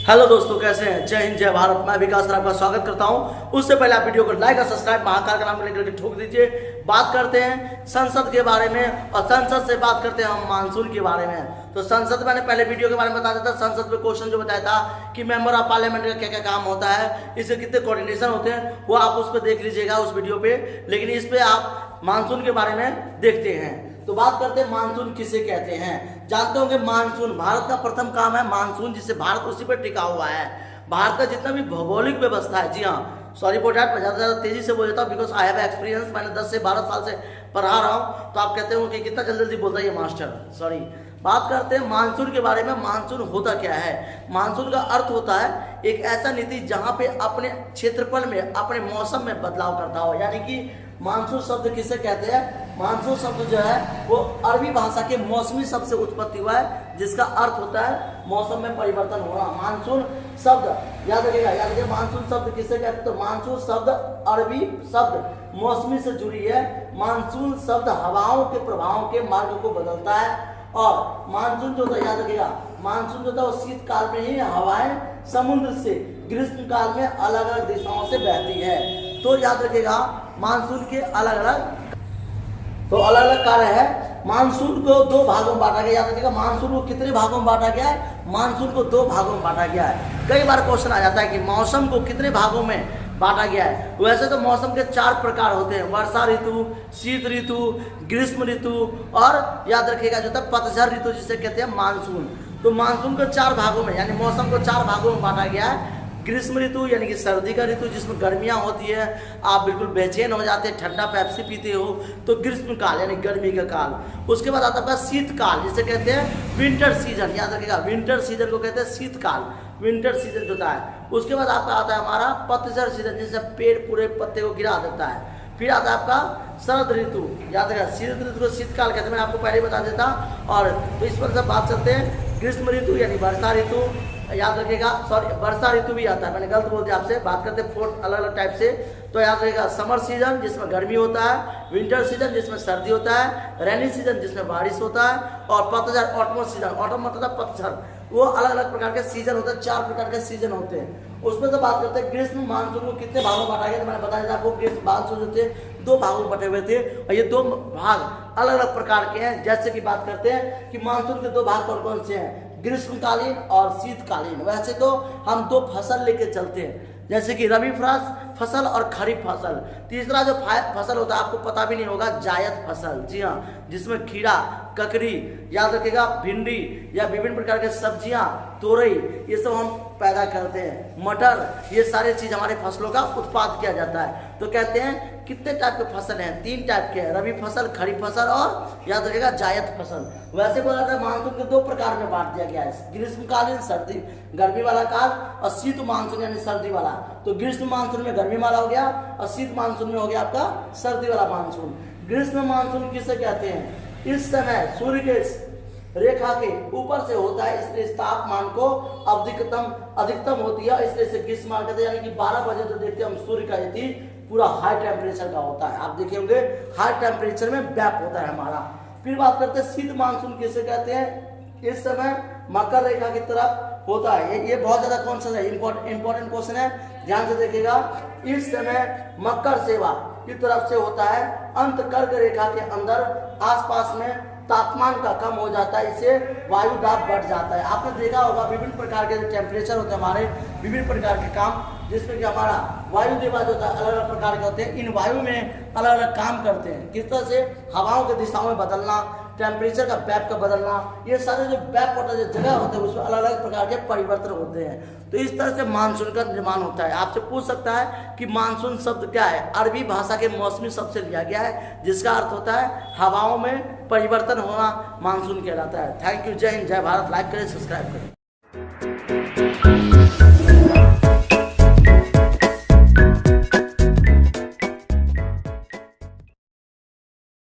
Hello दोस्तों, कैसे हैं? जय हिंद, जय भारत। मैं विकास राव का स्वागत करता हूं। उससे पहले आप वीडियो को लाइक और सब्सक्राइब महाकाल का नाम लेकर के ठोक दीजिए। बात करते हैं संसद के बारे में, और संसद से बात करते हैं हम मानसून के बारे में। तो संसद मैंने पहले वीडियो के बारे में बताया था। संसद में क्वेश्चन जो बताया था कि मेंबर ऑफ पार्लियामेंट का क्या क्या काम होता है, इससे कितने कोऑर्डिनेशन होते हैं, वो आप उस पर देख लीजिएगा उस वीडियो पे। लेकिन इस पे आप मानसून के बारे में देखते हैं। तो बात करते हैं मानसून किसे कहते हैं। जानते होंगे मानसून भारत का प्रथम काम है मानसून, जिससे भारत उसी पर टिका हुआ है। भारत का जितना भी भौगोलिक व्यवस्था है, जी हाँ, सॉरी फॉर डैट, मैं ज़्यादा तेजी से बोल जाता हूँ बिकॉज आई हैव एक्सपीरियंस। मैंने 10 से 12 साल से पढ़ा रहा हूँ। तो आप कहते हो कि कितना जल्दी जल्दी बोलता है ये मास्टर, सॉरी। बात करते हैं मानसून के बारे में। मानसून होता क्या है? मानसून का अर्थ होता है एक ऐसा नीति जहाँ पे अपने क्षेत्रफल में, अपने मौसम में बदलाव करता हो। यानी कि मानसून शब्द किसे कहते हैं? मानसून शब्द जो है वो अरबी भाषा के मौसमी शब्द से उत्पत्ति हुआ है, जिसका अर्थ होता है मौसम में परिवर्तन होना। मानसून शब्द याद रखिएगा, मानसून शब्द किसे कहते हैं? तो मानसून शब्द अरबी शब्द मौसमी से जुड़ी है। मानसून शब्द हवाओं के प्रभाव के मार्ग को बदलता है। और मानसून जो था, याद रखिएगा, मानसून जो था वो शीतकाल में ही हवाएं समुद्र से ग्रीष्म काल में अलग अलग दिशाओं से बहती है। तो याद रखिएगा मानसून के अलग अलग कार्य है। मानसून को दो भागों में बांटा गया। याद रखिएगा मानसून को कितने भागों में बांटा गया है? मानसून को दो भागों में बांटा गया है। कई बार क्वेश्चन आ जाता है कि मौसम को कितने भागों में बांटा गया है। वैसे तो मौसम के 4 प्रकार होते हैं: वर्षा ऋतु, शीत ऋतु, ग्रीष्म ऋतु और याद रखिएगा जो था पतझड़ ऋतु, जिसे कहते हैं मानसून। तो मानसून को 4 भागों में, यानी मौसम को 4 भागों में बांटा गया है। ग्रीष्म ऋतु यानी कि सर्दी का ऋतु, जिसमें गर्मियाँ होती है, आप बिल्कुल बेचैन हो जाते हैं, ठंडा पेप्सी पीते हो, तो ग्रीष्म काल यानी गर्मी का काल। उसके बाद आता है शीतकाल, जिसे कहते हैं विंटर सीजन। याद रखिएगा विंटर सीजन को कहते हैं शीतकाल, विंटर सीजन होता है। उसके बाद आपका आता है हमारा पतझड़ सीजन, जिससे पेड़ पूरे पत्ते को गिरा देता है। फिर आता है आपका शरद ऋतु। याद रखिएगा शरद ऋतु को शीतकाल कहते हैं, मैं आपको पहले बता देता। और तो इस पर सब बात करते हैं। ग्रीष्म ऋतु यानी वर्षा ऋतु, याद रखिएगा, सॉरी वर्षा ऋतु भी आता है, मैंने गलत बोल दिया आपसे। बात करते हैं 4 अलग अलग टाइप से। तो याद रखिएगा समर सीजन, जिसमें गर्मी होता है, विंटर सीजन जिसमें सर्दी होता है, रेनी सीजन जिसमें बारिश होता है, और पतझड़ ऑटम सीजन, ऑटम मतलब पतझड़, वो अलग अलग प्रकार के सीजन होते हैं। 4 प्रकार के सीजन होते हैं। उसमें तो बात करते हैं ग्रीष्म मानसून को कितने भागों में बांटा गया। तो मैंने बताया था आपको ग्रीष्म मानसून जो थे 2 भागों में बटे हुए थे, और ये 2 भाग अलग अलग प्रकार के हैं। जैसे कि बात करते हैं कि मानसून के 2 भाग कौन कौन से हैं, ग्रीष्मकालीन और शीतकालीन। वैसे तो हम 2 फसल लेके चलते हैं, जैसे कि रबी फसल और खरीफ फसल। तीसरा जो फसल होता है आपको पता भी नहीं होगा, जायद फसल, जी हाँ, जिसमें खीरा, ककड़ी, याद रखिएगा भिंडी या विभिन्न प्रकार के सब्जियां, तोरई, ये सब हम पैदा करते हैं। मटर, ये सारे चीज हमारे फसलों का उत्पाद किया जाता है। तो कहते हैं कितने टाइप के फसल हैं? 3 टाइप के हैं, रबी फसल, खरीफ फसल और याद रखिएगा जायद फसल। वैसे बोला जाता है मानसून के 2 प्रकार में बांट दिया गया है, ग्रीष्मकालीन सर्दी गर्मी वाला काल, और शीत मानसून यानी सर्दी वाला। तो ग्रीष्म मानसून में गर्मी वाला हो गया, और शीत मानसून में हो गया आपका सर्दी वाला मानसून। ग्रीष्म मानसून किसे कहते हैं? इस समय सूर्य के रेखा के ऊपर से होता है, इसलिए इस तापमान को अधिकतम होती है, इसलिए इसे ग्रीष्म माह कहते हैं। यानी कि 12 बजे जो देखते हैं हम सूर्य का यदि पूरा हाई टेम्परेचर का होता है, आप देखे होंगे हाई टेम्परेचर में व्याप होता है हमारा। फिर बात करते हैं शीत मानसून किसे कहते हैं? इस समय मकर रेखा की तरफ होता है। ये बहुत ज्यादा कौन सा है इंपॉर्टेंट क्वेश्चन है, ध्यान से देखिएगा। इस समय मकर सेवा की तरफ से होता है, अंत कर्क रेखा के अंदर आसपास में तापमान का कम हो जाता है, इससे वायु दाब बढ़ जाता है। आपने देखा होगा विभिन्न प्रकार के जो टेम्परेचर होते हैं हमारे, विभिन्न प्रकार के काम, जिसमें कि हमारा वायु देवा जो होता है अलग अलग प्रकार के होते हैं। इन वायु में अलग अलग काम करते हैं, किस तरह से हवाओं की दिशाओं में बदलना, टेम्परेचर का व्याप का बदलना, ये सारे जो व्याप होता है, जो जगह होते हैं, उसमें अलग अलग प्रकार के परिवर्तन होते हैं। तो इस तरह से मानसून का निर्माण होता है। आपसे पूछ सकता है कि मानसून शब्द क्या है? अरबी भाषा के मौसमी शब्द से लिया गया है, जिसका अर्थ होता है हवाओं में परिवर्तन होना, मानसून कहलाता है। थैंक यू, जय हिंद, जय भारत। लाइक करें, सब्सक्राइब करें।